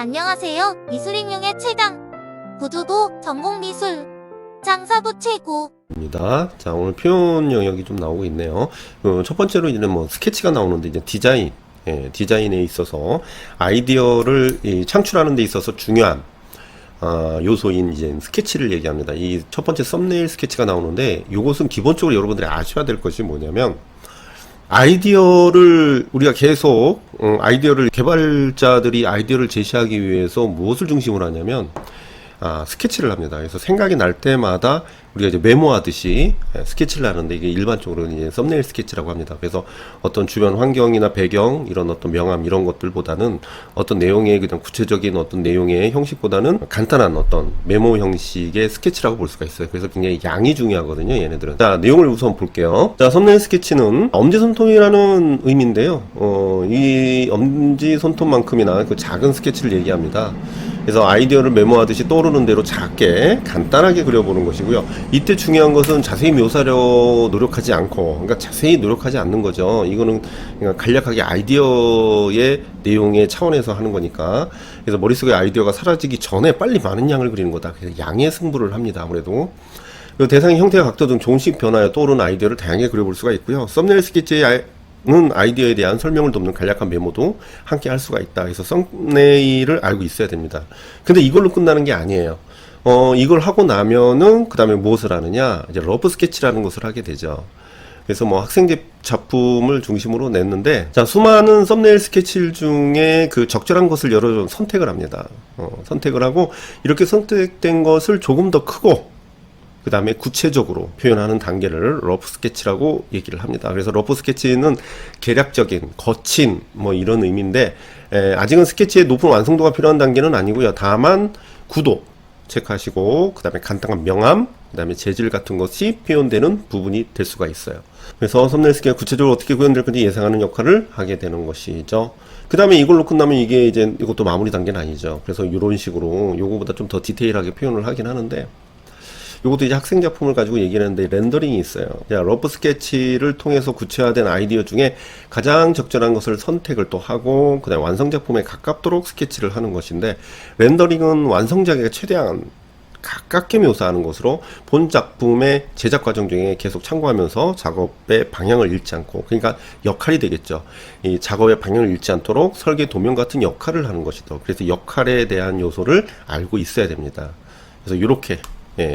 안녕하세요. 미술인용의 최강. 구두도 전공미술. 장사도 최고. 입니다. 자, 오늘 표현 영역이 좀 나오고 있네요. 첫 번째로 이제 뭐 스케치가 나오는데 이제 디자인, 디자인에 있어서 아이디어를 창출하는 데 있어서 중요한 요소인 이제 스케치를 얘기합니다. 이 첫 번째 썸네일 스케치가 나오는데 이것은 기본적으로 여러분들이 아셔야 될 것이 뭐냐면 아이디어를 우리가 계속 아이디어를 개발자들이 아이디어를 제시하기 위해서 무엇을 중심으로 하냐면 스케치를 합니다. 그래서 생각이 날 때마다 우리가 이제 메모하듯이 스케치를 하는데 이게 일반적으로 이제 썸네일 스케치라고 합니다. 그래서 어떤 주변 환경이나 배경 이런 어떤 명암 이런 것들보다는 어떤 내용의 그냥 구체적인 어떤 내용의 형식보다는 간단한 어떤 메모 형식의 스케치라고 볼 수가 있어요. 그래서 굉장히 양이 중요하거든요, 얘네들은. 자, 내용을 우선 볼게요. 자, 썸네일 스케치는 엄지손톱이라는 의미인데요. 이 엄지손톱만큼이나 그 작은 스케치를 얘기합니다. 그래서 아이디어를 메모하듯이 떠오르는 대로 작게 간단하게 그려보는 것이고요. 이때 중요한 것은 자세히 묘사하려 노력하지 않고, 그러니까 자세히 노력하지 않는 거죠. 이거는 그냥 간략하게 아이디어의 내용의 차원에서 하는 거니까. 그래서 머릿속에 아이디어가 사라지기 전에 빨리 많은 양을 그리는 거다. 그래서 양의 승부를 합니다. 아무래도. 대상의 형태와 각도 등 조금씩 변하여 떠오르는 아이디어를 다양하게 그려볼 수가 있고요. 썸네일 스케치의 아이디어에 대한 설명을 돕는 간략한 메모도 함께 할 수가 있다. 그래서 썸네일을 알고 있어야 됩니다. 근데 이걸로 끝나는 게 아니에요. 이걸 하고 나면은 그 다음에 무엇을 하느냐, 이제 러프 스케치라는 것을 하게 되죠. 그래서 뭐 학생 작품을 중심으로 냈는데, 자, 수많은 썸네일 스케치 중에 그 적절한 것을 여러 선택을 합니다. 선택을 하고 이렇게 선택된 것을 조금 더 크고 그 다음에 구체적으로 표현하는 단계를 러프 스케치라고 얘기를 합니다. 그래서 러프 스케치는 계략적인, 거친 뭐 이런 의미인데 아직은 스케치의 높은 완성도가 필요한 단계는 아니고요. 다만 구도 체크하시고 그 다음에 간단한 명암, 그 다음에 재질 같은 것이 표현되는 부분이 될 수가 있어요. 그래서 썸네일 스케치가 구체적으로 어떻게 구현될 건지 예상하는 역할을 하게 되는 것이죠. 그 다음에 이걸로 끝나면 이게 이제 이것도 마무리 단계는 아니죠. 그래서 이런 식으로 요거보다 좀 더 디테일하게 표현을 하긴 하는데, 이것도 이제 학생 작품을 가지고 얘기를 하는데 렌더링이 있어요. 러프 스케치를 통해서 구체화된 아이디어 중에 가장 적절한 것을 선택을 또 하고 그다음에 완성 작품에 가깝도록 스케치를 하는 것인데, 렌더링은 완성작에 최대한 가깝게 묘사하는 것으로 본 작품의 제작 과정 중에 계속 참고하면서 작업의 방향을 잃지 않고, 그러니까 역할이 되겠죠. 이 작업의 방향을 잃지 않도록 설계 도면 같은 역할을 하는 것이죠. 그래서 역할에 대한 요소를 알고 있어야 됩니다. 그래서 이렇게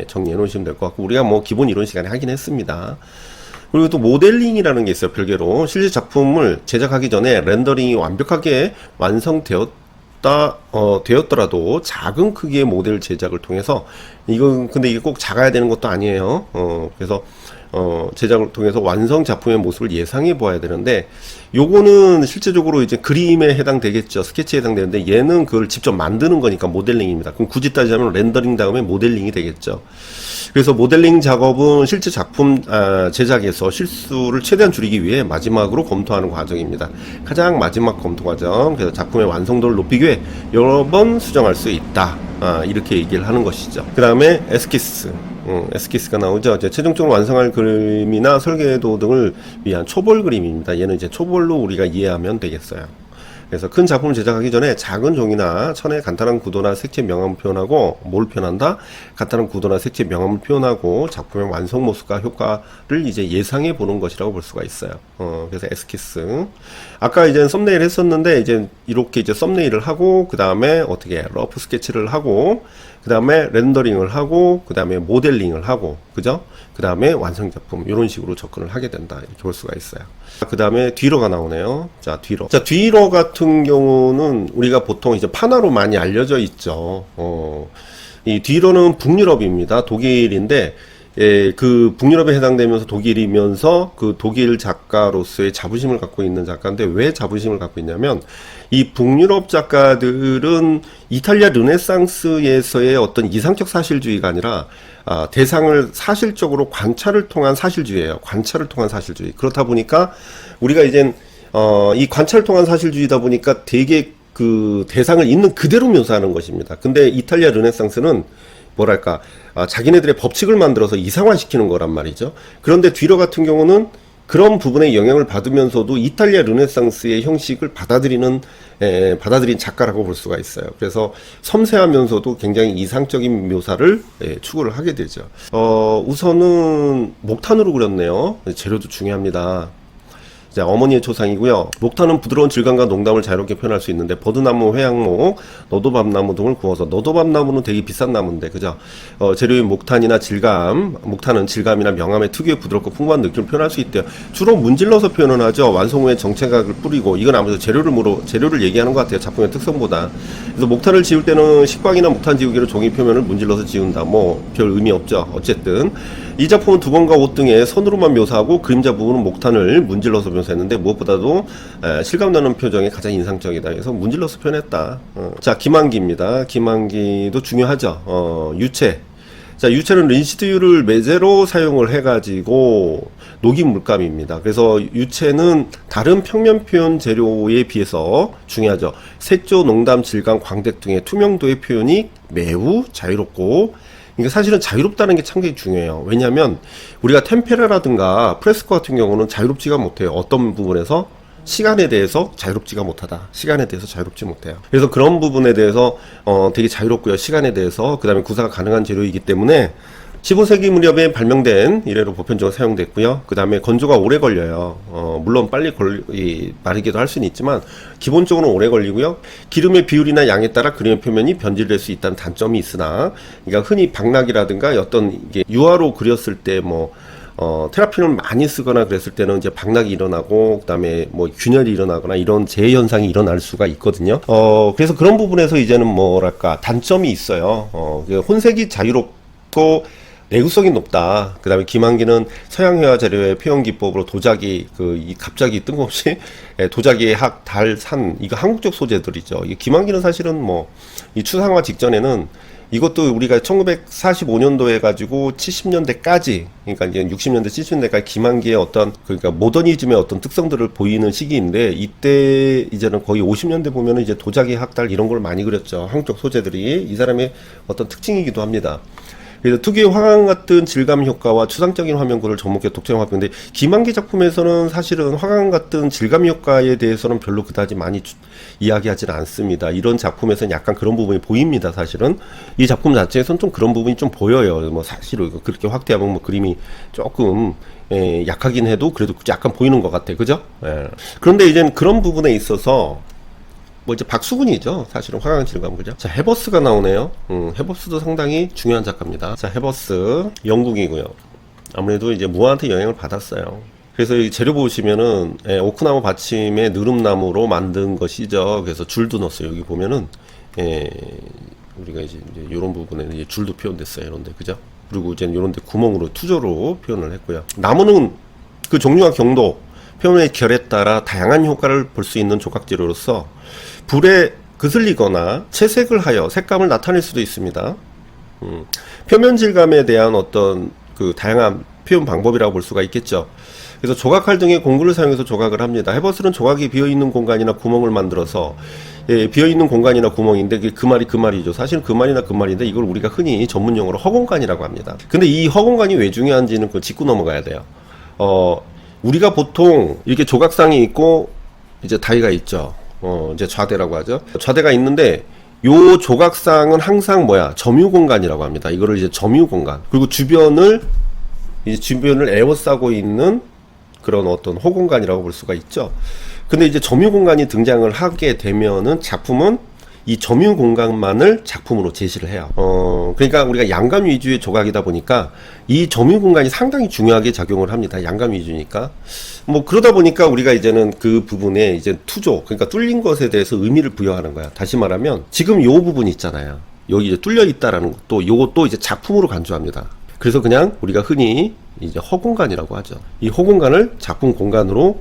정리해 놓으시면 될 것 같고, 우리가 뭐 기본 이론 시간에 하긴 했습니다. 그리고 또 모델링이라는 게 있어요. 별개로 실제 작품을 제작하기 전에 렌더링이 완벽하게 되었더라도 작은 크기의 모델 제작을 통해서, 근데 이게 꼭 작아야 되는 것도 아니에요. 그래서 제작을 통해서 완성 작품의 모습을 예상해 보아야 되는데, 요거는 실제적으로 이제 그림에 해당되겠죠. 스케치에 해당되는데, 얘는 그걸 직접 만드는 거니까 모델링입니다. 그럼 굳이 따지자면 렌더링 다음에 모델링이 되겠죠. 그래서 모델링 작업은 실제 작품 제작에서 실수를 최대한 줄이기 위해 마지막으로 검토하는 과정입니다. 가장 마지막 검토 과정. 그래서 작품의 완성도를 높이기 위해 여러 번 수정할 수 있다. 이렇게 얘기를 하는 것이죠. 그 다음에 에스키스. 에스키스가 나오죠. 이제 최종적으로 완성할 그림이나 설계도 등을 위한 초벌 그림입니다. 얘는 이제 초벌로 우리가 이해하면 되겠어요. 그래서 큰 작품을 제작하기 전에 작은 종이나 천의 간단한 구도나 색채 명암을 표현하고, 뭘 표현한다? 간단한 구도나 색채 명암을 표현하고 작품의 완성 모습과 효과를 이제 예상해 보는 것이라고 볼 수가 있어요. 그래서 에스키스. 아까 이제 썸네일 했었는데, 이제 이렇게 이제 썸네일을 하고, 그 다음에 어떻게 러프 스케치를 하고, 그 다음에 렌더링을 하고, 그 다음에 모델링을 하고, 그죠? 그 다음에 완성 작품, 이런 식으로 접근을 하게 된다. 이렇게 볼 수가 있어요. 그 다음에 뒤로가 나오네요. 자, 뒤로. 자, 뒤로 같은 경우는 우리가 보통 이제 판화로 많이 알려져 있죠. 이 뒤로는 북유럽입니다. 독일인데, 그 북유럽에 해당되면서 독일이면서 그 독일 작가로서의 자부심을 갖고 있는 작가인데, 왜 자부심을 갖고 있냐면, 이 북유럽 작가들은 이탈리아 르네상스에서의 어떤 이상적 사실주의가 아니라 대상을 사실적으로 관찰을 통한 사실주의예요. 관찰을 통한 사실주의. 그렇다 보니까 우리가 이젠 이 관찰을 통한 사실주의다 보니까 되게 그 대상을 있는 그대로 묘사하는 것입니다. 근데 이탈리아 르네상스는 뭐랄까, 자기네들의 법칙을 만들어서 이상화시키는 거란 말이죠. 그런데 뒤로 같은 경우는 그런 부분에 영향을 받으면서도 이탈리아 르네상스의 형식을 받아들인 작가라고 볼 수가 있어요. 그래서 섬세하면서도 굉장히 이상적인 묘사를 추구를 하게 되죠. 우선은 목탄으로 그렸네요. 재료도 중요합니다. 자, 어머니의 초상이고요. 목탄은 부드러운 질감과 농담을 자유롭게 표현할 수 있는데 버드나무, 회양목, 너도밤나무 등을 구워서, 너도밤나무는 되게 비싼 나무인데 그죠? 재료인 목탄이나 질감, 목탄은 질감이나 명암의 특유의 부드럽고 풍부한 느낌을 표현할 수 있대요. 주로 문질러서 표현을 하죠. 완성 후에 정체각을 뿌리고, 이건 아무래도 재료를 얘기하는 것 같아요. 작품의 특성보다. 그래서 목탄을 지울 때는 식광이나 목탄 지우개로 종이 표면을 문질러서 지운다. 뭐 별 의미 없죠. 어쨌든 이 작품은 두건과 옷 등의 선으로만 묘사하고 그림자 부분은 목탄을 문질러서 묘사했는데 무엇보다도 실감나는 표정이 가장 인상적이다. 그래서 문질러서 표현했다. 자, 김한기입니다. 김한기도 중요하죠. 유체. 자, 유체는 린시드유를 매제로 사용을 해가지고 녹인 물감입니다. 그래서 유체는 다른 평면 표현 재료에 비해서 중요하죠. 색조, 농담, 질감, 광택 등의 투명도의 표현이 매우 자유롭고, 그러니까 사실은 자유롭다는 게 상당히 중요해요. 왜냐하면 우리가 템페라라든가 프레스코 같은 경우는 자유롭지가 못해요. 어떤 부분에서 시간에 대해서 자유롭지가 못하다. 시간에 대해서 자유롭지 못해요. 그래서 그런 부분에 대해서 되게 자유롭고요. 시간에 대해서 그 다음에 구사가 가능한 재료이기 때문에 15세기 무렵에 발명된 이래로 보편적으로 사용됐고요. 그 다음에 건조가 오래 걸려요. 물론 빨리 마르기도 할 수는 있지만 기본적으로 오래 걸리고요. 기름의 비율이나 양에 따라 그림의 표면이 변질될 수 있다는 단점이 있으나, 그러니까 흔히 박락이라든가 어떤 이게 유화로 그렸을 때 테라핀을 많이 쓰거나 그랬을 때는 이제 박락이 일어나고, 그 다음에 뭐 균열이 일어나거나 이런 재해 현상이 일어날 수가 있거든요. 그래서 그런 부분에서 이제는 뭐랄까 단점이 있어요. 혼색이 자유롭고 내구성이 높다. 그 다음에 김한기는 서양회화 재료의 표현 기법으로 도자기, 갑자기 뜬금없이 도자기의 학, 달, 산, 이거 한국적 소재들이죠. 이 김한기는 사실은 이 추상화 직전에는 이것도 우리가 1945년도에 가지고 70년대까지, 그러니까 이제 60년대, 70년대까지 김한기의 그러니까 모더니즘의 어떤 특성들을 보이는 시기인데, 이때 이제는 거의 50년대 보면은 이제 도자기 학달 이런 걸 많이 그렸죠. 한국적 소재들이. 이 사람의 어떤 특징이기도 합니다. 그래서 특유의 화강 같은 질감 효과와 추상적인 화면구를 접목해 독창 화병인데, 김한기 작품에서는 사실은 화강 같은 질감 효과에 대해서는 별로 그다지 많이 이야기하지는 않습니다. 이런 작품에서는 약간 그런 부분이 보입니다. 사실은 이 작품 자체에서는 좀 그런 부분이 좀 보여요. 사실은 그렇게 확대하면 그림이 조금 약하긴 해도 그래도 약간 보이는 것 같아, 그죠? 그런데 이제는 그런 부분에 있어서 이제 박수근이죠. 사실은 화강 질감, 그죠? 자, 헤버스가 나오네요. 헤버스도 상당히 중요한 작가입니다. 자, 헤버스 영국이고요. 아무래도 이제 무한테 영향을 받았어요. 그래서 이 재료 보시면은 오크나무 받침에 느릅나무로 만든 것이죠. 그래서 줄도 넣었어요. 여기 보면은 우리가 이제 이런 부분에는 이제 줄도 표현됐어요. 이런데, 그죠? 그리고 이제 이런데 구멍으로 투조로 표현을 했고요. 나무는 그 종류와 경도, 표면의 결에 따라 다양한 효과를 볼 수 있는 조각재료로서 불에 그슬리거나 채색을 하여 색감을 나타낼 수도 있습니다. 표면 질감에 대한 어떤 다양한 표현 방법이라고 볼 수가 있겠죠. 그래서 조각칼 등의 공구를 사용해서 조각을 합니다. 헤버스는 조각이 비어있는 공간이나 구멍을 만들어서, 비어있는 공간이나 구멍인데 그 말이 그 말이죠. 사실 그 말이나 그 말인데 이걸 우리가 흔히 전문용어로 허공간이라고 합니다. 근데 이 허공간이 왜 중요한지는 짚고 넘어가야 돼요. 우리가 보통 이렇게 조각상이 있고 이제 다이가 있죠. 이제 좌대라고 하죠. 좌대가 있는데 요 조각상은 항상 점유 공간이라고 합니다. 이거를 이제 점유 공간. 그리고 주변을 에워싸고 있는 그런 어떤 호공간이라고 볼 수가 있죠. 근데 이제 점유 공간이 등장을 하게 되면은 작품은 이 점유 공간만을 작품으로 제시를 해요. 그러니까 우리가 양감 위주의 조각이다 보니까 이 점유 공간이 상당히 중요하게 작용을 합니다. 양감 위주니까. 그러다 보니까 우리가 이제는 그 부분에 이제 투조, 그러니까 뚫린 것에 대해서 의미를 부여하는 거야. 다시 말하면 지금 요 부분 있잖아요. 여기 이제 뚫려 있다라는 것도, 요것도 이제 작품으로 간주합니다. 그래서 그냥 우리가 흔히 이제 허공간이라고 하죠. 이 허공간을 작품 공간으로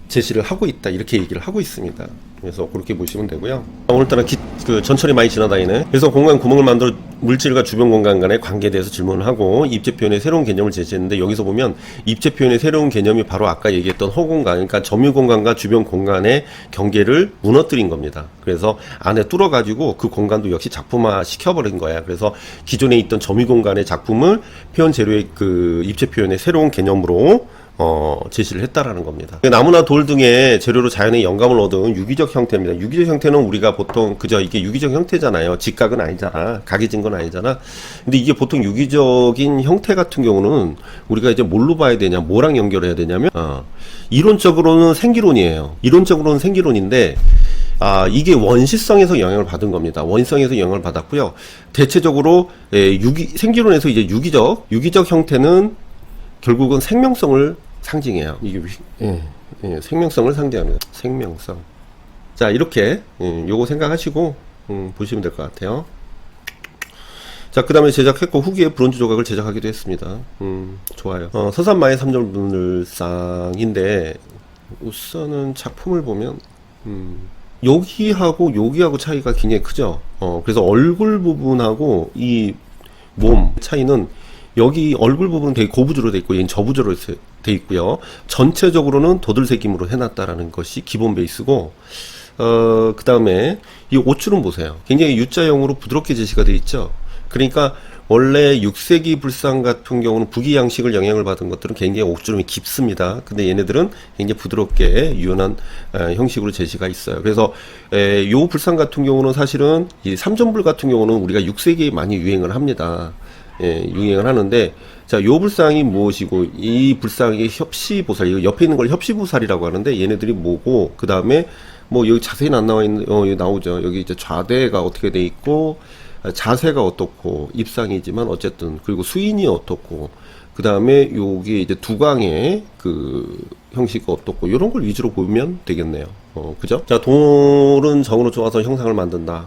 제시를 하고 있다, 이렇게 얘기를 하고 있습니다. 그래서 그렇게 보시면 되고요. 오늘따라 전철이 많이 지나다니네. 그래서 공간 구멍을 만들어 물질과 주변 공간 간의 관계에 대해서 질문을 하고 입체 표현의 새로운 개념을 제시했는데, 여기서 보면 입체 표현의 새로운 개념이 바로 아까 얘기했던 허공간, 그러니까 점유 공간과 주변 공간의 경계를 무너뜨린 겁니다. 그래서 안에 뚫어가지고 그 공간도 역시 작품화 시켜버린 거야. 그래서 기존에 있던 점유 공간의 작품을 표현 재료의 입체 표현의 새로운 개념으로 제시를 했다라는 겁니다. 나무나 돌 등의 재료로 자연의 영감을 얻은 유기적 형태입니다. 유기적 형태는 우리가 보통 그저 이게 유기적 형태잖아요. 직각은 아니잖아. 각이 진 건 아니잖아. 근데 이게 보통 유기적인 형태 같은 경우는 우리가 이제 뭘로 봐야 되냐, 뭐랑 연결해야 되냐면, 이론적으로는 생기론이에요. 이론적으로는 생기론인데, 이게 원시성에서 영향을 받은 겁니다. 원시성에서 영향을 받았고요. 대체적으로 생기론에서 이제 유기적 형태는 결국은 생명성을 상징해요. 이게 생명성을 상징합니다. 생명성. 자, 이렇게 요거 생각하시고 보시면 될 것 같아요. 자, 그 다음에 제작했고 후기에 브론즈 조각을 제작하기도 했습니다. 좋아요. 서산마의 삼절분을상인데 우선은 작품을 보면 여기하고 차이가 굉장히 크죠. 그래서 얼굴 부분하고 이 몸 차이는, 여기 얼굴 부분은 되게 고부주로 돼 있고 얘는 저부주로 돼 있고요. 전체적으로는 도들새김으로 해놨다라는 것이 기본 베이스고, 그 다음에 이 옷줄은 보세요. 굉장히 U자형으로 부드럽게 제시가 돼 있죠. 그러니까 원래 6세기 불상 같은 경우는 북이 양식을 영향을 받은 것들은 굉장히 옥주름이 깊습니다. 근데 얘네들은 굉장히 부드럽게 유연한 형식으로 제시가 있어요. 그래서 요 불상 같은 경우는 사실은 이 삼전불 같은 경우는 우리가 6세기에 많이 유행을 합니다. 유행을 하는데, 자, 요 불상이 무엇이고, 이 불상이 협시보살, 이거 옆에 있는 걸 협시보살이라고 하는데, 얘네들이 뭐고, 그 다음에 뭐 여기 자세히는 안 나와 있는, 여기 나오죠. 여기 이제 좌대가 어떻게 돼 있고, 자세가 어떻고, 입상이지만 어쨌든, 그리고 수인이 어떻고, 그 다음에 여기 이제 두광의 그 형식이 어떻고, 요런 걸 위주로 보면 되겠네요. 그죠? 자, 돌은 정으로 좋아서 형상을 만든다.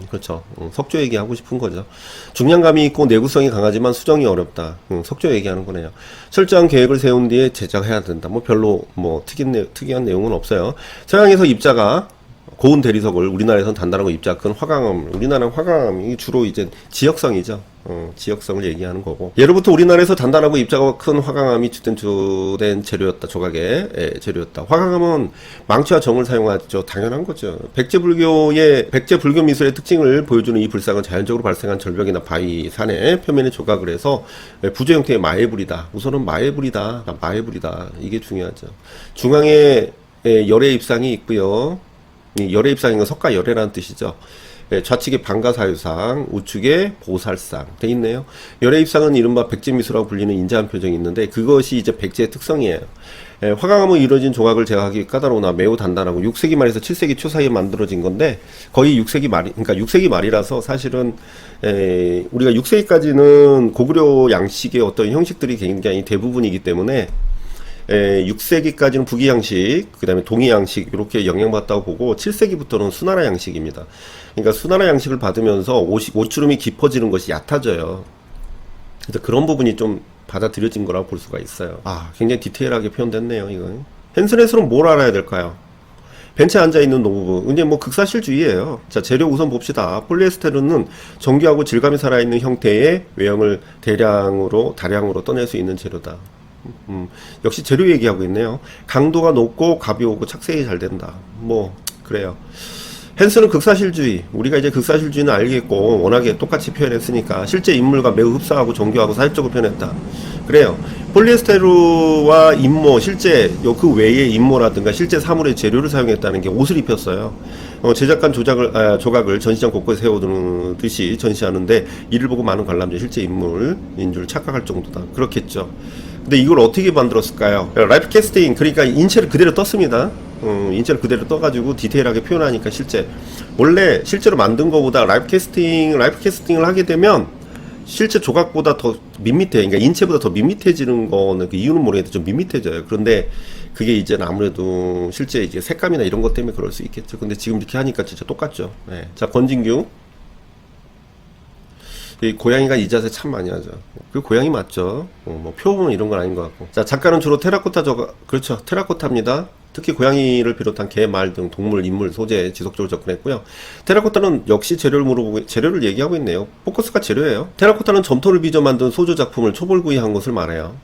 그렇죠. 석조 얘기하고 싶은 거죠. 중량감이 있고 내구성이 강하지만 수정이 어렵다. 석조 얘기하는 거네요. 철저한 계획을 세운 뒤에 제작해야 된다. 뭐 별로 뭐 특이한 내용은 없어요. 서양에서 입자가 고운 대리석을 우리나라에서는 단단하고 입자가 큰 화강암, 우리나라는 화강암이 주로 이제 지역성이죠. 지역성을 얘기하는 거고, 예로부터 우리나라에서 단단하고 입자가 큰 화강암이 주된 재료였다. 조각의 재료였다. 화강암은 망치와 정을 사용하죠. 당연한 거죠. 백제 불교 미술의 특징을 보여주는 이 불상은 자연적으로 발생한 절벽이나 바위, 산의 표면에 조각을 해서 부조 형태의 마애불이다. 우선은 마애불이다. 이게 중요하죠. 중앙에 열의 입상이 있고요. 이 열의 입상인 건 석가열애라는 뜻이죠. 좌측에 방가사유상, 우측에 보살상 돼 있네요. 열의 입상은 이른바 백제미술이라고 불리는 인자한 표정이 있는데, 그것이 이제 백제의 특성이에요. 화강암으로 이루어진 조각을 제작하기 까다로우나 매우 단단하고 6세기 말에서 7세기 초 사이에 만들어진 건데, 거의 6세기 말이, 그러니까 6세기 말이라서 사실은 우리가 6세기까지는 고구려 양식의 어떤 형식들이 굉장히 대부분이기 때문에 6세기까지는 북이 양식, 그 다음에 동이 양식, 이렇게 영향받다고 보고, 7세기부터는 수나라 양식입니다. 그러니까 수나라 양식을 받으면서 옷주름이 깊어지는 것이 얕아져요. 그래서 그런 부분이 좀 받아들여진 거라고 볼 수가 있어요. 굉장히 디테일하게 표현됐네요, 이건. 헨슨에서는 뭘 알아야 될까요? 벤치에 앉아있는 노부부. 근데 뭐 극사실주의예요. 자, 재료 우선 봅시다. 폴리에스테르는 정교하고 질감이 살아있는 형태의 외형을 다량으로 떠낼 수 있는 재료다. 역시 재료 얘기하고 있네요. 강도가 높고 가벼우고 착색이 잘 된다. 뭐 그래요. 헨슨은 극사실주의, 우리가 이제 극사실주의는 알겠고 워낙에 똑같이 표현했으니까 실제 인물과 매우 흡사하고 정교하고 사실적으로 표현했다. 그래요. 폴리에스테르와 임모, 실제 그 외의 임모라든가 실제 사물의 재료를 사용했다는 게 옷을 입혔어요. 제작한 조각을 전시장 곳곳에 세워두듯이 전시하는데, 이를 보고 많은 관람자 실제 인물인 줄 착각할 정도다. 그렇겠죠. 근데 이걸 어떻게 만들었을까요? 라이프 캐스팅, 그러니까 인체를 그대로 떴습니다. 인체를 그대로 떠가지고 디테일하게 표현하니까 원래 실제로 만든 거보다 라이프 캐스팅을 하게 되면 실제 조각보다 더 그러니까 인체보다 더 밋밋해지는 거는 그 이유는 모르겠는데 좀 밋밋해져요. 그런데 그게 이제는 아무래도 실제 이제 색감이나 이런 것 때문에 그럴 수 있겠죠. 근데 지금 이렇게 하니까 진짜 똑같죠. 네. 자, 권진규. 이 고양이가 이 자세 참 많이 하죠. 그 고양이 맞죠. 뭐 표본 이런 건 아닌 것 같고. 자, 작가는 주로 테라코타 그렇죠. 테라코타입니다. 특히 고양이를 비롯한 개, 말 등 동물, 인물, 소재에 지속적으로 접근했고요. 테라코타는 역시 재료를 얘기하고 있네요. 포커스가 재료예요. 테라코타는 점토를 빚어 만든 소조 작품을 초벌구이한 것을 말해요.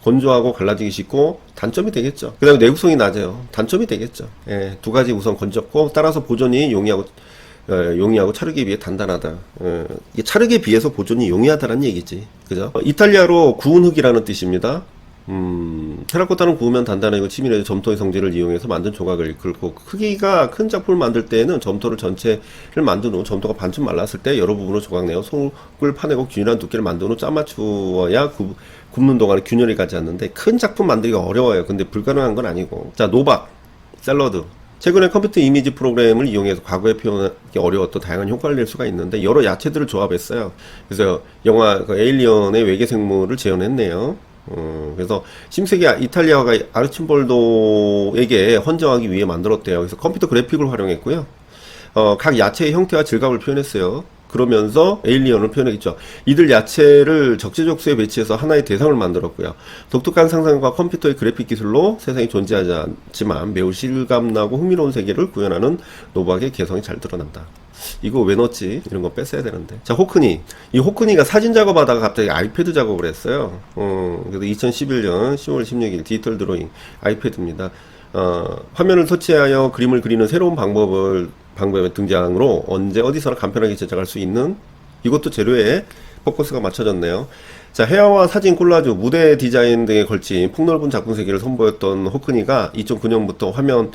건조하고 갈라지기 쉽고 단점이 되겠죠. 그 다음에 내구성이 낮아요. 단점이 되겠죠. 예, 두 가지 우선 건졌고, 따라서 보존이 용이하고 차르기에 비해 단단하다. 이게 차르기에 비해서 보존이 용이하다는 얘기지. 그죠? 이탈리아로 구운 흙이라는 뜻입니다. 테라코타는 구우면 단단하고 치밀해서 점토의 성질을 이용해서 만든 조각을 이끌고, 크기가 큰 작품을 만들 때에는 점토를 전체를 만든 후 점토가 반쯤 말랐을 때 여러 부분으로 조각내어 속을 파내고 균일한 두께를 만든 후 짜맞추어야 굽는 동안에 균열이 가지 않는데, 큰 작품 만들기가 어려워요. 근데 불가능한 건 아니고. 자, 노박, 샐러드. 최근에 컴퓨터 이미지 프로그램을 이용해서 과거에 표현하기 어려웠던 다양한 효과를 낼 수가 있는데, 여러 야채들을 조합했어요. 그래서 영화 에일리언의 외계 생물을 재현했네요. 그래서 심세기 이탈리아가 아르침볼도에게 헌정하기 위해 만들었대요. 그래서 컴퓨터 그래픽을 활용했고요. 각 야채의 형태와 질감을 표현했어요. 그러면서 에일리언을 표현했죠. 이들 야채를 적재적소에 배치해서 하나의 대상을 만들었고요. 독특한 상상과 컴퓨터의 그래픽 기술로 세상에 존재하지 않지만 매우 실감나고 흥미로운 세계를 구현하는 노박의 개성이 잘 드러난다. 이거 왜 넣었지? 이런 거 뺐어야 되는데. 자, 호크니. 이 호크니가 사진 작업하다가 갑자기 아이패드 작업을 했어요. 그래서 2011년 10월 16일 디지털 드로잉 아이패드입니다. 화면을 터치하여 그림을 그리는 새로운 방법의 등장으로 언제 어디서나 간편하게 제작할 수 있는, 이것도 재료에 포커스가 맞춰졌네요. 자, 회화와 사진 콜라주, 무대 디자인 등에 걸친 폭넓은 작품 세계를 선보였던 호크니가 2009년부터 화면을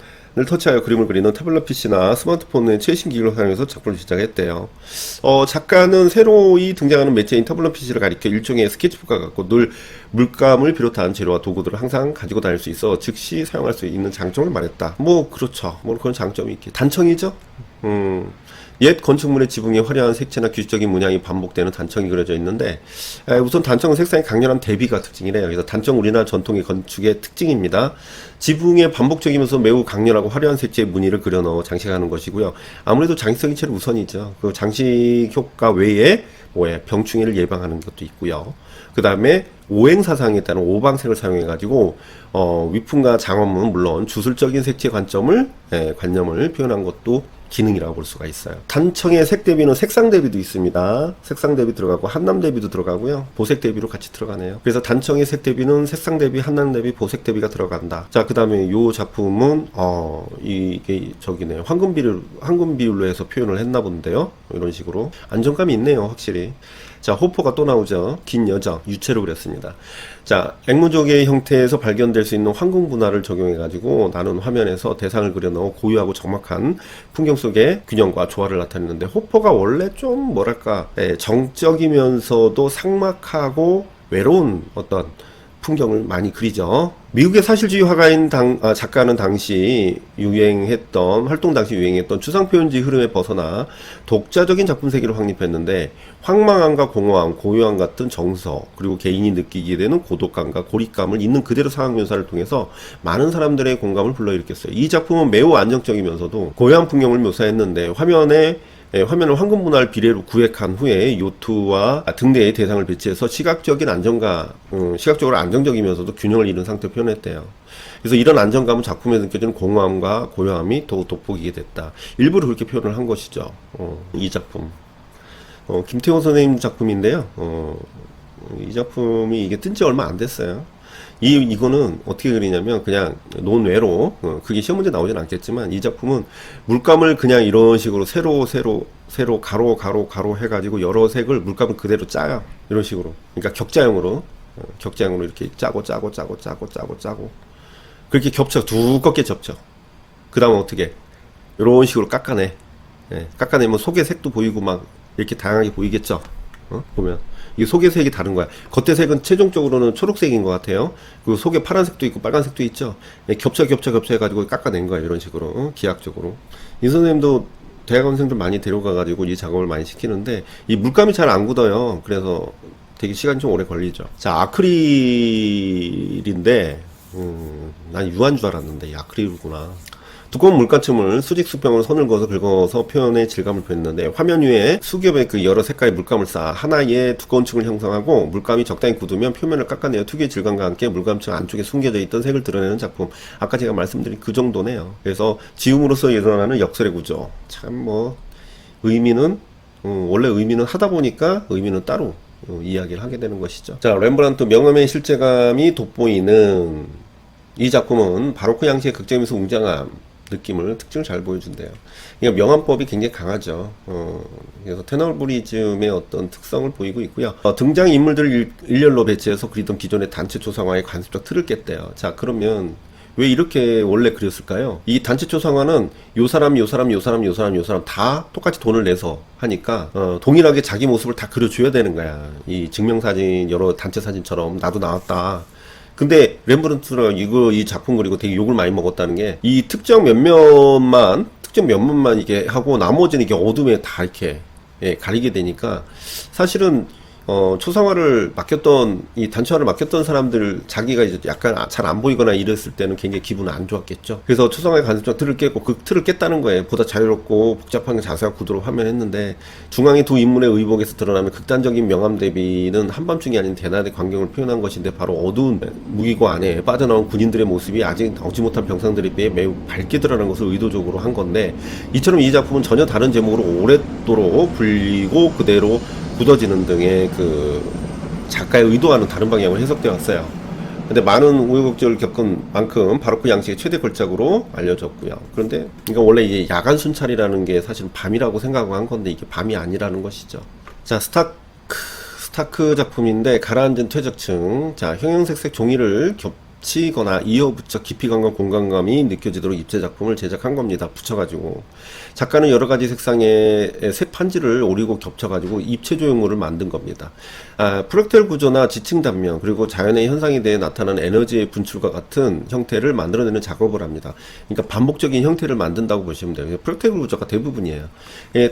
터치하여 그림을 그리는 태블릿 PC나 스마트폰의 최신 기기를 사용해서 작품을 제작했대요. 작가는 새로이 등장하는 매체인 태블릿 PC를 가리켜 일종의 스케치북과 같고 늘 물감을 비롯한 재료와 도구들을 항상 가지고 다닐 수 있어 즉시 사용할 수 있는 장점을 말했다. 뭐 그렇죠. 뭐 그런 장점이 있기. 단청이죠. 옛 건축물의 지붕에 화려한 색채나 규칙적인 문양이 반복되는 단청이 그려져 있는데, 우선 단청은 색상이 강렬한 대비가 특징이래요. 그래서 단청 우리나라 전통의 건축의 특징입니다. 지붕에 반복적이면서 매우 강렬하고 화려한 색채의 무늬를 그려 넣어 장식하는 것이고요. 아무래도 장식성이 제일 우선이죠. 그 장식 효과 외에 병충해를 예방하는 것도 있고요. 그 다음에 오행사상에 따른 오방색을 사용해가지고 위풍과 장엄은 물론 주술적인 색채 관념을 표현한 것도 기능이라고 볼 수가 있어요. 단청의 색 대비는 색상 대비도 있습니다. 색상 대비 들어가고 한남 대비도 들어가고요. 보색 대비로 같이 들어가네요. 그래서 단청의 색 대비는 색상 대비, 한남 대비, 보색 대비가 들어간다. 자, 그 다음에 이 작품은 이게 저기네요. 황금 비율로 해서 표현을 했나 본데요. 이런 식으로 안정감이 있네요, 확실히. 자, 호퍼가 또 나오죠. 긴 여정, 유체로 그렸습니다. 자, 앵무족의 형태에서 발견될 수 있는 황금 분화를 적용해가지고 나눈 화면에서 대상을 그려넣어 고유하고 적막한 풍경 속의 균형과 조화를 나타내는데, 호퍼가 원래 좀 뭐랄까, 정적이면서도 삭막하고 외로운 어떤 풍경을 많이 그리죠. 미국의 사실주의 화가인 작가는 활동 당시 유행했던 추상표현주의 흐름에 벗어나 독자적인 작품 세계를 확립했는데, 황망함과 공허함, 고요함 같은 정서, 그리고 개인이 느끼게 되는 고독감과 고립감을 있는 그대로 상황 묘사를 통해서 많은 사람들의 공감을 불러일으켰어요. 이 작품은 매우 안정적이면서도 고요한 풍경을 묘사했는데, 화면을 황금 분화를 비례로 구획한 후에 요트와 등대의 대상을 배치해서 시각적으로 안정적이면서도 균형을 이룬 상태로 표현했대요. 그래서 이런 안정감은 작품에 느껴지는 공허함과 고요함이 더욱 돋보이게 됐다. 일부러 그렇게 표현을 한 것이죠. 이 작품. 김태호 선생님 작품인데요. 이 작품이 이게 뜬 지 얼마 안 됐어요. 이거는 어떻게 그리냐면 그냥 논외로, 그게 시험 문제 나오진 않겠지만, 이 작품은 물감을 그냥 이런 식으로 세로 가로 해가지고 여러 색을 물감을 그대로 짜요. 이런 식으로. 그러니까 격자형으로 이렇게 짜고 그렇게 두껍게 겹쳐. 그 다음에 어떻게 이런 식으로 깎아내. 깎아내면 속의 색도 보이고 막 이렇게 다양하게 보이겠죠. 보면 이 속의 색이 다른 거야. 겉의 색은 최종적으로는 초록색인 것 같아요. 그 속에 파란색도 있고 빨간색도 있죠. 겹쳐 해가지고 깎아낸 거야. 이런 식으로, 기하학적으로. 이 선생님도 대학원생들 많이 데려가가지고 이 작업을 많이 시키는데, 이 물감이 잘 안 굳어요. 그래서 되게 시간이 좀 오래 걸리죠. 자, 아크릴인데, 난 유화인 줄 알았는데 이 아크릴이구나. 두꺼운 물감층을 수직수평으로 선을 그어서 긁어서 표현의 질감을 표현했는데, 화면 위에 수겹의 그 여러 색깔의 물감을 쌓아 하나의 두꺼운 층을 형성하고, 물감이 적당히 굳으면 표면을 깎아내어 특유의 질감과 함께 물감층 안쪽에 숨겨져 있던 색을 드러내는 작품. 아까 제가 말씀드린 그 정도네요. 그래서 지음으로써 일어나는 역설의 구조. 참 의미는 원래 의미는 하다 보니까 의미는 따로 이야기를 하게 되는 것이죠. 자, 렘브란트 명암의 실제감이 돋보이는 이 작품은 바로크 양식의 극적이면서 웅장함, 느낌을, 특징을 잘 보여준대요. 그러니까 명암법이 굉장히 강하죠. 그래서 테너블리즘의 어떤 특성을 보이고 있고요. 등장 인물들을 일렬로 배치해서 그리던 기존의 단체 초상화의 관습적 틀을 깼대요. 자, 그러면 왜 이렇게 원래 그렸을까요? 이 단체 초상화는 요 사람, 요 사람, 요 사람, 요 사람, 요 사람 다 똑같이 돈을 내서 하니까 동일하게 자기 모습을 다 그려줘야 되는 거야. 이 증명사진, 여러 단체 사진처럼 나도 나왔다. 근데 렘브란트가 이 작품 그리고 되게 욕을 많이 먹었다는 게 이 특정 몇몇만 이게 하고 나머지는 이게 어둠에 다 이렇게 가리게 되니까 사실은 초상화를 맡겼던, 이 단체화를 맡겼던 사람들, 자기가 이제 약간 잘 안 보이거나 이랬을 때는 굉장히 기분은 안 좋았겠죠. 그래서 초상화의 간접적 틀을 깼고, 그 틀을 깼다는 거예요. 보다 자유롭고 복잡한 자세와 구도로 화면했는데, 중앙의 두 인물의 의복에서 드러나는 극단적인 명암 대비는 한밤중이 아닌 대낮의 광경을 표현한 것인데, 바로 어두운 무기고 안에 빠져나온 군인들의 모습이 아직 나오지 못한 병상들에 비해 매우 밝게 드러나는 것을 의도적으로 한 건데, 이처럼 이 작품은 전혀 다른 제목으로 오랫도록 불리고 그대로 굳어지는 등의 그 작가의 의도와는 다른 방향으로 해석되어 왔어요. 근데 많은 우여곡절을 겪은 만큼 바로크 양식의 최대 걸작으로 알려졌고요. 그런데 그러니까 원래 이게 야간 순찰이라는 게 사실은 밤이라고 생각하고 한 건데 이게 밤이 아니라는 것이죠. 자, 스타크 작품인데 가라앉은 퇴적층. 자, 형형색색 종이를 겹치거나 이어붙여 깊이감과 공간감이 느껴지도록 입체 작품을 제작한 겁니다. 붙여가지고 작가는 여러 가지 색상의 색 판지를 오리고 겹쳐가지고 입체 조형물을 만든 겁니다. 프랙탈 구조나 지층 단면 그리고 자연의 현상에 대해 나타나는 에너지의 분출과 같은 형태를 만들어내는 작업을 합니다. 그러니까 반복적인 형태를 만든다고 보시면 돼요. 프랙탈 구조가 대부분이에요.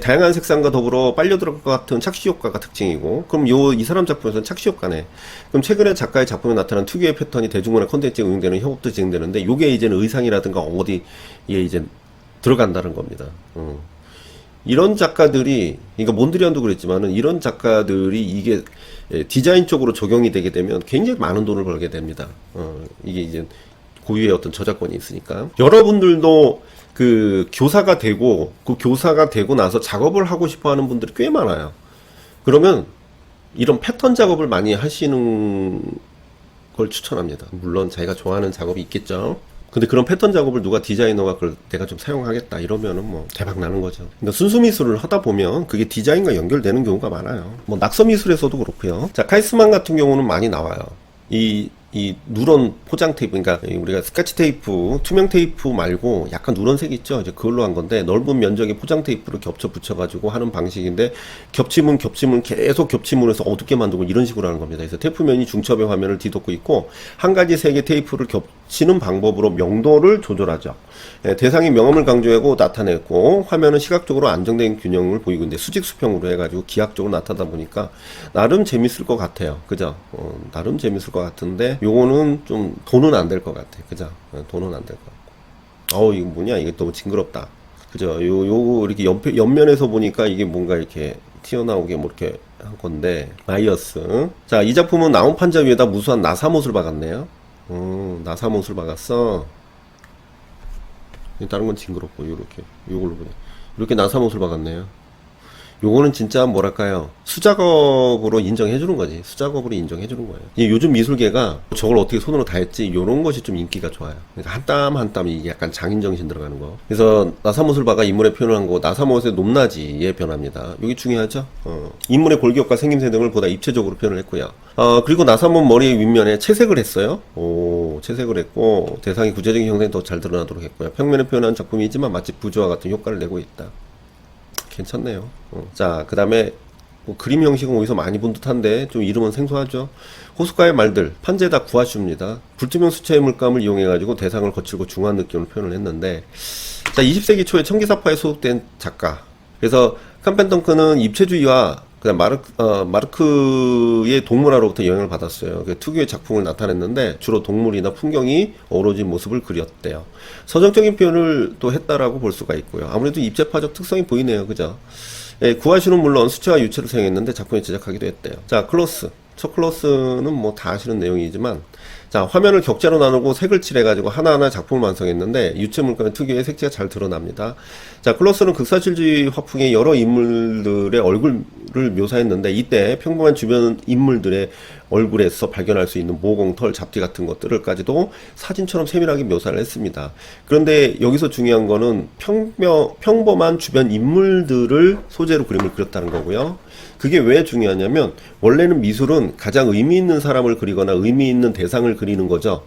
다양한 색상과 더불어 빨려 들어갈 것 같은 착시 효과가 특징이고, 그럼 이 사람 작품에서는 착시 효과네. 그럼 최근에 작가의 작품에 나타난 특유의 패턴이 대중문화 콘텐츠에 응용되는 협업도 진행되는데, 요게 이제는 의상이라든가 어디에 이제 들어간다는 겁니다. 이런 작가들이, 그러니까 몬드리안도 그랬지만은 이런 작가들이 이게 디자인 쪽으로 적용이 되게 되면 굉장히 많은 돈을 벌게 됩니다. 이게 이제 고유의 어떤 저작권이 있으니까. 여러분들도 그 교사가 되고, 그 교사가 되고 나서 작업을 하고 싶어 하는 분들이 꽤 많아요. 그러면 이런 패턴 작업을 많이 하시는 걸 추천합니다. 물론 자기가 좋아하는 작업이 있겠죠. 근데 그런 패턴 작업을 누가 디자이너가 그걸 내가 좀 사용하겠다 이러면은 뭐 대박 나는 거죠. 그러니까 순수 미술을 하다 보면 그게 디자인과 연결되는 경우가 많아요. 뭐 낙서 미술에서도 그렇고요. 자, 카이스만 같은 경우는 많이 나와요. 이 누런 포장 테이프, 그러니까 우리가 스카치 테이프, 투명 테이프 말고 약간 누런색 있죠? 이제 그걸로 한 건데, 넓은 면적의 포장 테이프를 겹쳐 붙여가지고 하는 방식인데, 겹치면 계속 겹치면해서 어둡게 만들고 이런 식으로 하는 겁니다. 그래서 테이프면이 중첩의 화면을 뒤덮고 있고, 한 가지 색의 테이프를 겹치는 방법으로 명도를 조절하죠. 대상이 명암을 강조하고 나타냈고, 화면은 시각적으로 안정된 균형을 보이고 있는데, 수직수평으로 해가지고 기하학적으로 나타나다 보니까, 나름 재밌을 것 같아요. 그죠? 나름 재밌을 것 같은데, 요거는 좀 돈은 안 될 것 같아. 그죠? 돈은 안 될 것 같고. 이거 뭐냐? 이게 너무 징그럽다. 그죠? 요거 이렇게 옆면에서 보니까 이게 뭔가 이렇게 튀어나오게 뭐 이렇게 한 건데, 마이어스. 자, 이 작품은 나온 판자 위에다 무수한 나사못을 박았네요. 나사못을 박았어. 다른 건 징그럽고, 요걸로 보니. 이렇게 나사못을 박았네요. 요거는 진짜 뭐랄까요, 수작업으로 인정해주는 거지. 수작업으로 인정해주는 거예요. 요즘 미술계가 저걸 어떻게 손으로 다 했지, 요런 것이 좀 인기가 좋아요. 그러니까 한 땀 한 땀이 이게 약간 장인정신 들어가는 거. 그래서 나사못을 박아 인물에 표현한 거, 나사못의 높낮이에 변합니다. 여기 중요하죠. 인물의 골격과 생김새 등을 보다 입체적으로 표현을 했고요. 그리고 나사못 머리 윗면에 채색을 했어요. 채색을 했고, 대상이 구체적인 형태는 더 잘 드러나도록 했고요. 평면에 표현한 작품이지만 마치 부조와 같은 효과를 내고 있다. 괜찮네요. 자, 그 다음에 뭐 그림 형식은 어디서 많이 본 듯한데 좀 이름은 생소하죠. 호숫가의 말들, 판제다 구하슈입니다. 불투명 수채의 물감을 이용해가지고 대상을 거칠고 중한 느낌을 표현을 했는데, 자, 20세기 초에 청기사파에 소속된 작가. 그래서 캄펜덩크는 입체주의와 그다음 마르크의 동물화로부터 영향을 받았어요. 특유의 작품을 나타냈는데 주로 동물이나 풍경이 어우러진 모습을 그렸대요. 서정적인 표현을 또 했다라고 볼 수가 있고요. 아무래도 입체파적 특성이 보이네요. 그죠? 구하슈는 물론 수채와 유체를 사용했는데 작품에 제작하기도 했대요. 자, 클로스. 첫 클로스는 뭐 다 아시는 내용이지만, 자, 화면을 격자로 나누고 색을 칠해가지고 하나하나 작품을 완성했는데 유체 물감의 특유의 색채가 잘 드러납니다. 자, 클로스는 극사실주의 화풍의 여러 인물들의 얼굴 인물을 묘사했는데, 이때 평범한 주변 인물들의 얼굴에서 발견할 수 있는 모공, 털, 잡티 같은 것들을까지도 사진처럼 세밀하게 묘사를 했습니다. 그런데 여기서 중요한 거는 평범한 주변 인물들을 소재로 그림을 그렸다는 거고요. 그게 왜 중요하냐면, 원래는 미술은 가장 의미 있는 사람을 그리거나 의미 있는 대상을 그리는 거죠.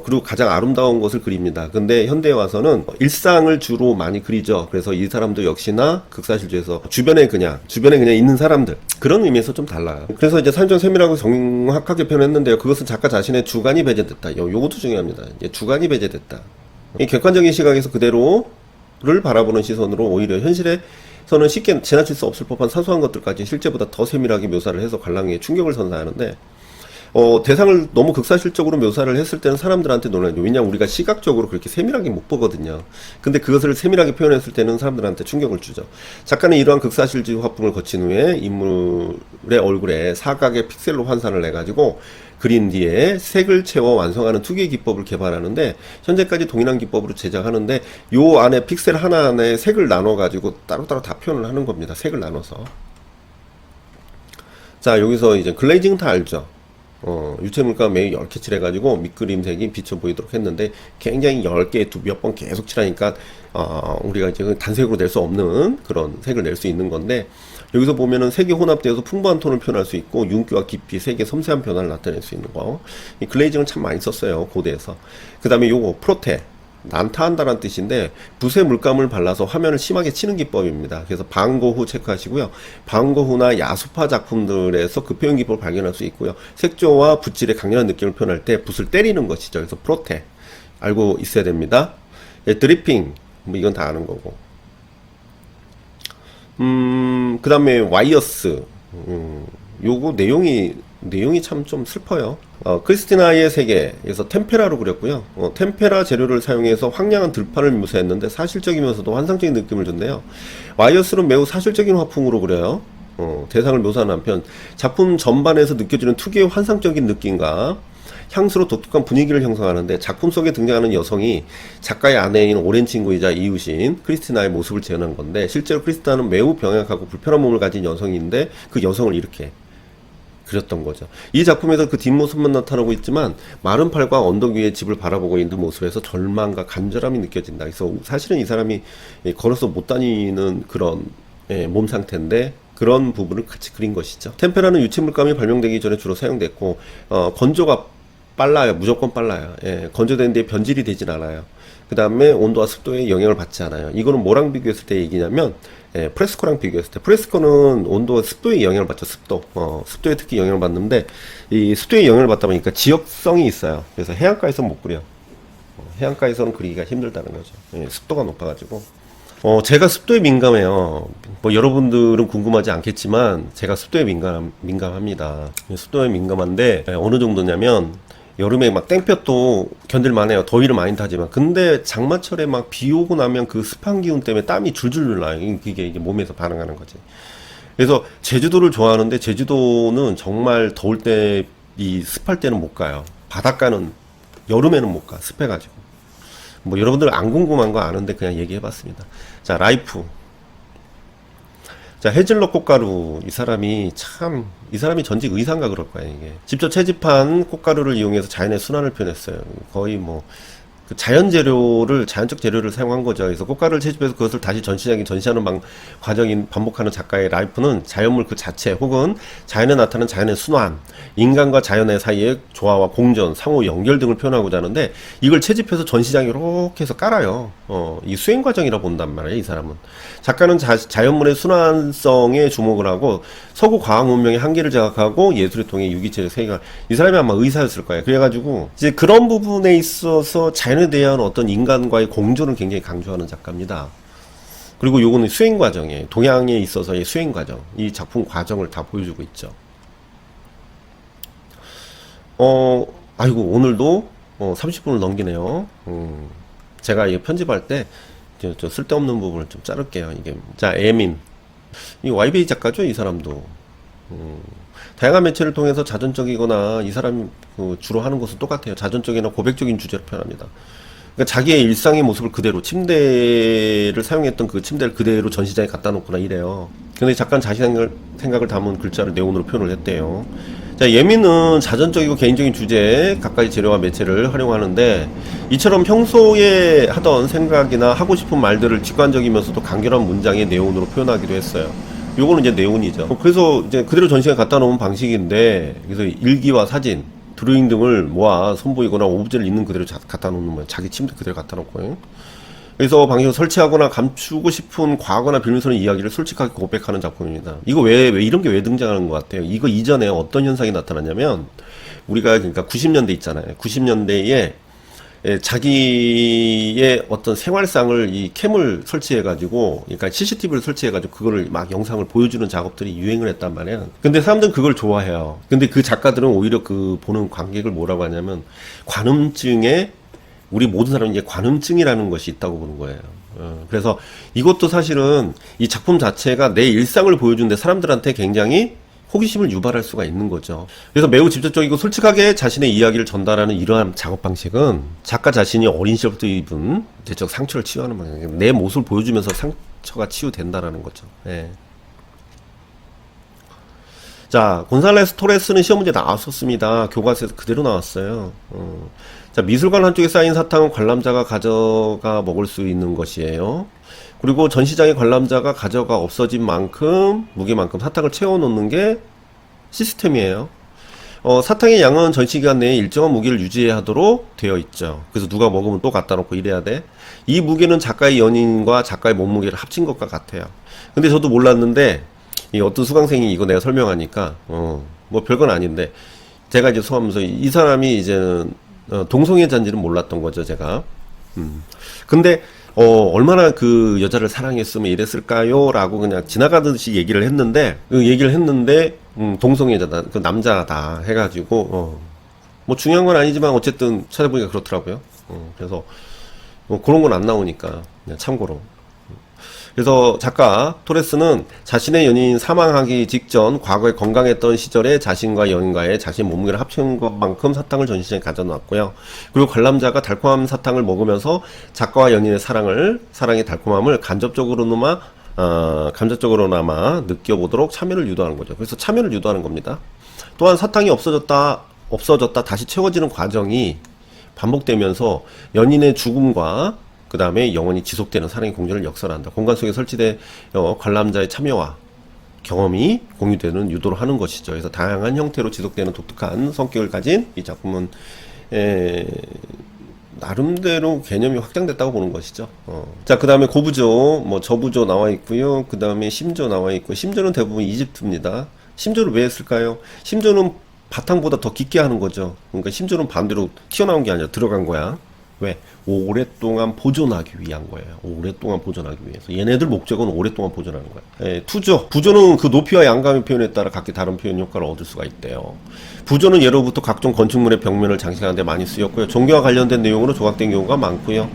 그리고 가장 아름다운 것을 그립니다. 근데 현대에 와서는 일상을 주로 많이 그리죠. 그래서 이 사람도 역시나 극사실주에서 주변에 그냥 있는 사람들, 그런 의미에서 좀 달라요. 그래서 이제 사진전 세밀하고 정확하게 표현했는데요. 그것은 작가 자신의 주관이 배제됐다. 요것도 중요합니다. 이제 주관이 배제됐다. 이 객관적인 시각에서 그대로를 바라보는 시선으로 오히려 현실에서는 쉽게 지나칠 수 없을 법한 사소한 것들까지 실제보다 더 세밀하게 묘사를 해서 관람에 충격을 선사하는데, 대상을 너무 극사실적으로 묘사를 했을 때는 사람들한테 놀라죠. 왜냐하면 우리가 시각적으로 그렇게 세밀하게 못 보거든요. 근데 그것을 세밀하게 표현했을 때는 사람들한테 충격을 주죠. 작가는 이러한 극사실지 화풍을 거친 후에 인물의 얼굴에 사각의 픽셀로 환산을 해가지고 그린 뒤에 색을 채워 완성하는 특유의 기법을 개발하는데, 현재까지 동일한 기법으로 제작하는데, 요 안에 픽셀 하나하나에 색을 나눠가지고 따로따로 다 표현을 하는 겁니다. 색을 나눠서. 자, 여기서 이제 글레이징 다 알죠? 유체물감 매우 얇게 칠해가지고 밑그림색이 비쳐 보이도록 했는데, 굉장히 얇게 몇 번 계속 칠하니까 우리가 이제 단색으로 낼 수 없는 그런 색을 낼 수 있는 건데, 여기서 보면은 색이 혼합되어서 풍부한 톤을 표현할 수 있고 윤기와 깊이, 색의 섬세한 변화를 나타낼 수 있는 거. 이 글레이징을 참 많이 썼어요, 고대에서. 그 다음에 요거 프로테, 난타한다라는 뜻인데, 붓에 물감을 발라서 화면을 심하게 치는 기법입니다. 그래서 방고 후 체크하시고요. 방고 후나 야수파 작품들에서 그 표현 기법을 발견할 수 있고요. 색조와 붓질의 강렬한 느낌을 표현할 때 붓을 때리는 것이죠. 그래서 프로테 알고 있어야 됩니다. 예, 드리핑, 뭐 이건 다 아는 거고. 그 다음에 와이어스, 요거 내용이 참 좀 슬퍼요. 크리스티나의 세계에서 템페라로 그렸고요. 템페라 재료를 사용해서 황량한 들판을 묘사했는데 사실적이면서도 환상적인 느낌을 줬네요. 와이어스는 매우 사실적인 화풍으로 그려요. 대상을 묘사하는 한편 작품 전반에서 느껴지는 특유의 환상적인 느낌과 향수로 독특한 분위기를 형성하는데, 작품 속에 등장하는 여성이 작가의 아내인 오랜 친구이자 이웃인 크리스티나의 모습을 재현한 건데, 실제로 크리스티나는 매우 병약하고 불편한 몸을 가진 여성인데 그 여성을 이렇게 그렸던 거죠. 이 작품에서 그 뒷모습만 나타나고 있지만 마른 팔과 언덕 위에 집을 바라보고 있는 모습에서 절망과 간절함이 느껴진다. 그래서 사실은 이 사람이 걸어서 못 다니는 그런 몸 상태인데, 그런 부분을 같이 그린 것이죠. 템페라는 유체물감이 발명되기 전에 주로 사용됐고, 건조가 빨라요. 무조건 빨라요. 건조된 뒤에 변질이 되진 않아요. 그 다음에 온도와 습도에 영향을 받지 않아요. 이거는 뭐랑 비교했을 때 얘기냐면, 프레스코랑 비교했을 때, 프레스코는 온도와 습도에 영향을 받죠. 습도에 특히 영향을 받는데, 이 습도에 영향을 받다 보니까 지역성이 있어요. 그래서 해안가에서 못 그려. 해안가에서는 그리기가 힘들다는 거죠. 습도가 높아가지고. 제가 습도에 민감해요. 뭐 여러분들은 궁금하지 않겠지만 제가 습도에 민감합니다. 습도에 민감한데 어느 정도냐면, 여름에 막 땡볕도 견딜만해요. 더위를 많이 타지만. 근데 장마철에 막 비 오고 나면 그 습한 기운 때문에 땀이 줄줄 나요. 이게 몸에서 반응하는 거지. 그래서 제주도를 좋아하는데, 제주도는 정말 더울 때, 이 습할 때는 못 가요. 바닷가는 여름에는 못 가. 습해가지고. 뭐 여러분들 안 궁금한 거 아는데 그냥 얘기해봤습니다. 자, 라이프. 자, 해즐넛 꽃가루. 이 사람이 전직 의사인가 그럴 거야, 이게. 직접 채집한 꽃가루를 이용해서 자연의 순환을 표현했어요. 거의 뭐, 그 자연적 재료를 사용한 거죠. 그래서 꽃가루를 채집해서 그것을 다시 전시하는 과정인 반복하는 작가의 라이프는 자연물 그 자체 혹은 자연에 나타나는 자연의 순환, 인간과 자연의 사이의 조화와 공존, 상호 연결 등을 표현하고자 하는데, 이걸 채집해서 전시장에 이렇게 해서 깔아요. 이 수행 과정이라 본단 말이에요, 이 사람은. 작가는 자연물의 순환성에 주목을 하고 서구 과학 문명의 한계를 자각하고 예술을 통해 유기체의 세계관. 이 사람이 아마 의사였을 거예요. 그래가지고 이제 그런 부분에 있어서 자연에 대한 어떤 인간과의 공존을 굉장히 강조하는 작가입니다. 그리고 요거는 수행 과정이에요. 동양에 있어서의 수행 과정, 이 작품 과정을 다 보여주고 있죠. 아이고, 오늘도 30분을 넘기네요. 제가 이 편집할 때 저 쓸데없는 부분을 좀 자를게요. 이게, 자, 에민, 이 YBA 작가죠, 이 사람도. 다양한 매체를 통해서 자전적이거나, 이 사람이 주로 하는 것은 똑같아요. 자전적이나 고백적인 주제를 표현합니다. 그러니까 자기의 일상의 모습을 그대로 침대를 사용했던 그 침대를 그대로 전시장에 갖다 놓거나 이래요. 근데 잠깐 자신의 생각을 담은 글자를 네온으로 표현을 했대요. 자, 예민은 자전적이고 개인적인 주제에 각가지 재료와 매체를 활용하는데 이처럼 평소에 하던 생각이나 하고 싶은 말들을 직관적이면서도 간결한 문장의 네온으로 표현하기도 했어요. 요거는 이제 네온이죠. 그래서 이제 그대로 전시장에 갖다 놓은 방식인데, 그래서 일기와 사진, 드로잉 등을 모아 선보이거나 오브제를 있는 그대로 갖다 놓는 거예요. 자기 침대 그대로 갖다 놓고. 그래서 방식을 설치하거나 감추고 싶은 과거나 빌면서는 이야기를 솔직하게 고백하는 작품입니다. 이거 왜 이런 게 왜 등장하는 것 같아요? 이거 이전에 어떤 현상이 나타났냐면, 우리가 그러니까 90년대 있잖아요. 90년대에 자기의 어떤 생활상을 이 캠을 설치해가지고, 그러니까 CCTV를 설치해가지고 그거를 막 영상을 보여주는 작업들이 유행을 했단 말이에요. 근데 사람들은 그걸 좋아해요. 근데 그 작가들은 오히려 그 보는 관객을 뭐라고 하냐면, 관음증에, 우리 모든 사람이 이제 관음증이라는 것이 있다고 보는 거예요. 그래서 이것도 사실은 이 작품 자체가 내 일상을 보여주는데 사람들한테 굉장히 호기심을 유발할 수가 있는 거죠. 그래서 매우 직접적이고 솔직하게 자신의 이야기를 전달하는 이러한 작업 방식은 작가 자신이 어린 시절부터 입은 내적 상처를 치유하는 방식이에요. 내 모습을 보여주면서 상처가 치유된다라는 거죠. 예. 자, 곤살레스 토레스는 시험 문제 나왔었습니다. 교과서에서 그대로 나왔어요. 자, 미술관 한쪽에 쌓인 사탕은 관람자가 가져가 먹을 수 있는 것이에요. 그리고 전시장의 관람자가 가져가 없어진 만큼, 무게만큼 사탕을 채워놓는 게 시스템이에요. 사탕의 양은 전시기간 내에 일정한 무게를 유지하도록 되어 있죠. 그래서 누가 먹으면 또 갖다 놓고 이래야 돼. 이 무게는 작가의 연인과 작가의 몸무게를 합친 것과 같아요. 근데 저도 몰랐는데, 이 어떤 수강생이 이거 내가 설명하니까, 뭐 별건 아닌데, 제가 이제 수하면서 이 사람이 이제는, 동성애자인지는 몰랐던 거죠, 제가. 근데, 얼마나 그 여자를 사랑했으면 이랬을까요? 라고 그냥 지나가듯이 얘기를 했는데, 동성애자다, 그 남자다 해가지고, 뭐 중요한 건 아니지만 어쨌든 찾아보니까 그렇더라고요. 그래서, 그런 건 안 나오니까, 그냥 참고로. 그래서 작가 토레스는 자신의 연인이 사망하기 직전 과거에 건강했던 시절에 자신과 연인과의 자신 몸무게를 합친 것만큼 사탕을 전시장에 가져놨고요. 그리고 관람자가 달콤한 사탕을 먹으면서 작가와 연인의 사랑의 달콤함을 간접적으로나마 느껴보도록 참여를 유도하는 거죠. 그래서 참여를 유도하는 겁니다. 또한 사탕이 없어졌다 다시 채워지는 과정이 반복되면서 연인의 죽음과 그 다음에 영원히 지속되는 사랑의 공존을 역설한다. 공간 속에 설치된 관람자의 참여와 경험이 공유되는 유도를 하는 것이죠. 그래서 다양한 형태로 지속되는 독특한 성격을 가진 이 작품은 나름대로 개념이 확장됐다고 보는 것이죠. 자, 그 다음에 고부조, 뭐 저부조 나와 있고요. 그 다음에 심조 나와 있고, 심조는 대부분 이집트입니다. 심조를 왜 했을까요? 심조는 바탕보다 더 깊게 하는 거죠. 그러니까 심조는 반대로 튀어나온 게 아니라 들어간 거야. 왜? 오랫동안 보존하기 위한 거예요. 오랫동안 보존하기 위해서. 얘네들 목적은 오랫동안 보존하는 거예요. 예, 투조. 부조는 그 높이와 양감의 표현에 따라 각기 다른 표현 효과를 얻을 수가 있대요. 부조는 예로부터 각종 건축물의 벽면을 장식하는 데 많이 쓰였고요. 종교와 관련된 내용으로 조각된 경우가 많고요.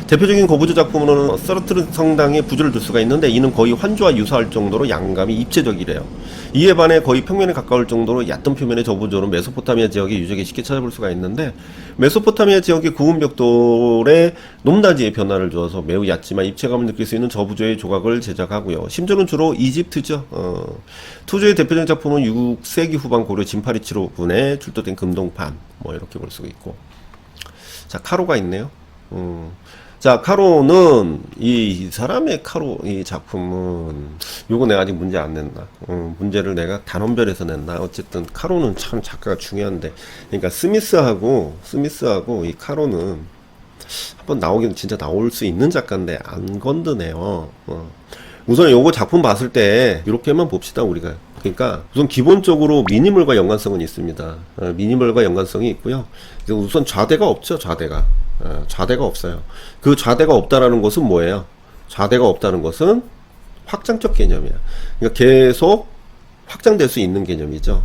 대표적인 고부조 작품으로는 서르트르 성당에 부조를 둘 수가 있는데 이는 거의 환주와 유사할 정도로 양감이 입체적이래요. 이에 반해 거의 평면에 가까울 정도로 얕은 표면의 저부조는 메소포타미아 지역의 유적에 쉽게 찾아볼 수가 있는데, 메소포타미아 지역의 구운 벽돌에 높낮이의 변화를 주어서 매우 얕지만 입체감을 느낄 수 있는 저부조의 조각을 제작하고요. 심조는 주로 이집트죠. 투조의 대표적인 작품은 6세기 후반 고려 진파리치로군에 출토된 금동판, 뭐 이렇게 볼 수가 있고. 자, 카로가 있네요. 자, 카로는 이 사람의 카로 이 작품은 요거 내가 아직 문제 안 냈나. 문제를 내가 단원별에서 냈나. 어쨌든 카로는 참 작가가 중요한데, 그러니까 스미스하고 이 카로는 한번 나오긴 진짜 나올 수 있는 작가인데 안 건드네요. 우선 요거 작품 봤을 때 이렇게만 봅시다, 우리가. 그러니까 우선 기본적으로 미니멀과 연관성은 있습니다. 미니멀과 연관성이 있고요. 우선 좌대가 없죠. 좌대가 없어요. 그 좌대가 없다라는 것은 뭐예요? 좌대가 없다는 것은 확장적 개념이야. 그러니까 계속 확장될 수 있는 개념이죠.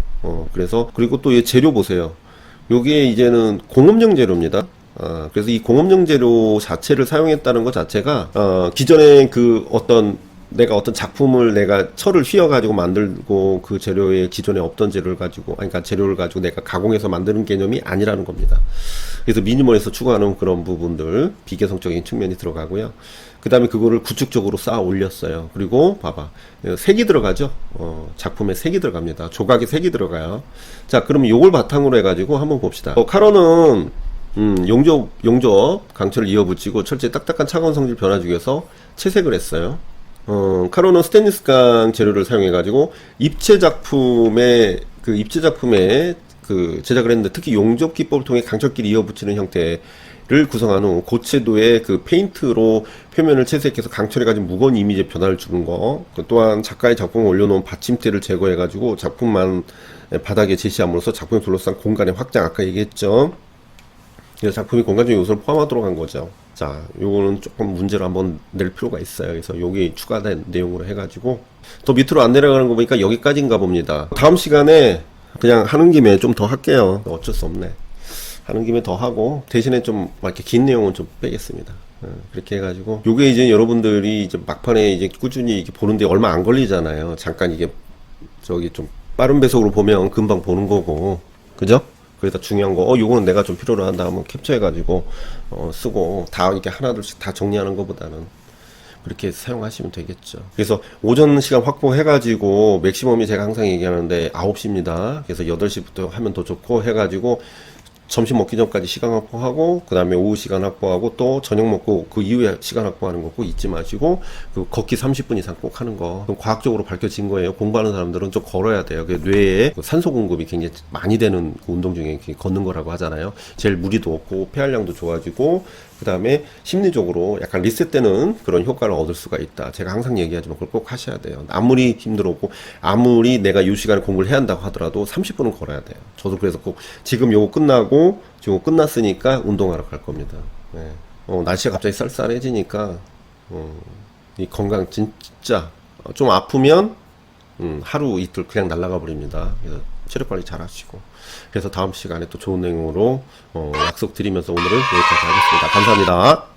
그리고 또 이 재료 보세요. 요게 이제는 공업용 재료입니다. 그래서 이 공업용 재료 자체를 사용했다는 것 자체가 기존에 그 어떤 내가 어떤 작품을 내가 철을 휘어가지고 만들고 그 재료에 기존에 없던 재료를 가지고, 아니, 그러니까 재료를 가지고 내가 가공해서 만드는 개념이 아니라는 겁니다. 그래서 미니멀에서 추구하는 그런 부분들, 비개성적인 측면이 들어가고요. 그 다음에 그거를 구축적으로 쌓아 올렸어요. 그리고 봐봐. 색이 들어가죠? 작품에 색이 들어갑니다. 조각에 색이 들어가요. 자, 그럼 요걸 바탕으로 해가지고 한번 봅시다. 카론은, 용접, 강철을 이어붙이고 철제 딱딱한 차가운 성질 변화주기 위해서 채색을 했어요. 카론은 스테인리스강 재료를 사용해가지고 입체 작품에 그 제작을 했는데 특히 용접 기법을 통해 강철끼리 이어붙이는 형태를 구성한 후 고채도의 그 페인트로 표면을 채색해서 강철에 가진 무거운 이미지의 변화를 주는 거. 또한 작가의 작품을 올려놓은 받침대를 제거해가지고 작품만 바닥에 제시함으로써 작품에 둘러싼 공간의 확장, 아까 얘기했죠. 그래서 작품이 공간적인 요소를 포함하도록 한 거죠. 자, 요거는 조금 문제를 한번 낼 필요가 있어요. 그래서 요게 추가된 내용으로 해가지고 더 밑으로 안 내려가는 거 보니까 여기까지인가 봅니다. 다음 시간에 그냥 하는 김에 좀 더 할게요. 어쩔 수 없네. 하는 김에 더 하고 대신에 좀 이렇게 긴 내용은 좀 빼겠습니다. 그렇게 해가지고 요게 이제 여러분들이 이제 막판에 이제 꾸준히 이렇게 보는데 얼마 안 걸리잖아요. 잠깐 이게 저기 좀 빠른 배속으로 보면 금방 보는 거고, 그죠? 그래서 중요한 거, 요거는 내가 좀 필요로 한다 하면 캡처해가지고, 쓰고, 다 이렇게 하나둘씩 다 정리하는 것보다는 그렇게 사용하시면 되겠죠. 그래서 오전 시간 확보해가지고, 맥시멈이 제가 항상 얘기하는데 9시입니다. 그래서 8시부터 하면 더 좋고 해가지고, 점심 먹기 전까지 시간 확보하고, 그 다음에 오후 시간 확보하고, 또 저녁 먹고 그 이후에 시간 확보하는 거 꼭 잊지 마시고, 그 걷기 30분 이상 꼭 하는 거. 그럼 과학적으로 밝혀진 거예요. 공부하는 사람들은 좀 걸어야 돼요. 그 뇌에 그 산소 공급이 굉장히 많이 되는 그 운동 중에 걷는 거라고 하잖아요. 제일 무리도 없고, 폐활량도 좋아지고, 그 다음에 심리적으로 약간 리셋되는 그런 효과를 얻을 수가 있다. 제가 항상 얘기하지만 그걸 꼭 하셔야 돼요. 아무리 힘들었고 아무리 내가 이 시간에 공부를 해야 한다고 하더라도 30분은 걸어야 돼요. 저도 그래서 꼭 지금 요거 끝나고 지금 끝났으니까 운동하러 갈 겁니다. 네. 날씨가 갑자기 쌀쌀해지니까 이 건강 진짜 좀 아프면 하루 이틀 그냥 날아가 버립니다. 그래서 체력 관리 잘 하시고, 그래서 다음 시간에 또 좋은 내용으로 약속드리면서 오늘은 여기까지 하겠습니다. 감사합니다.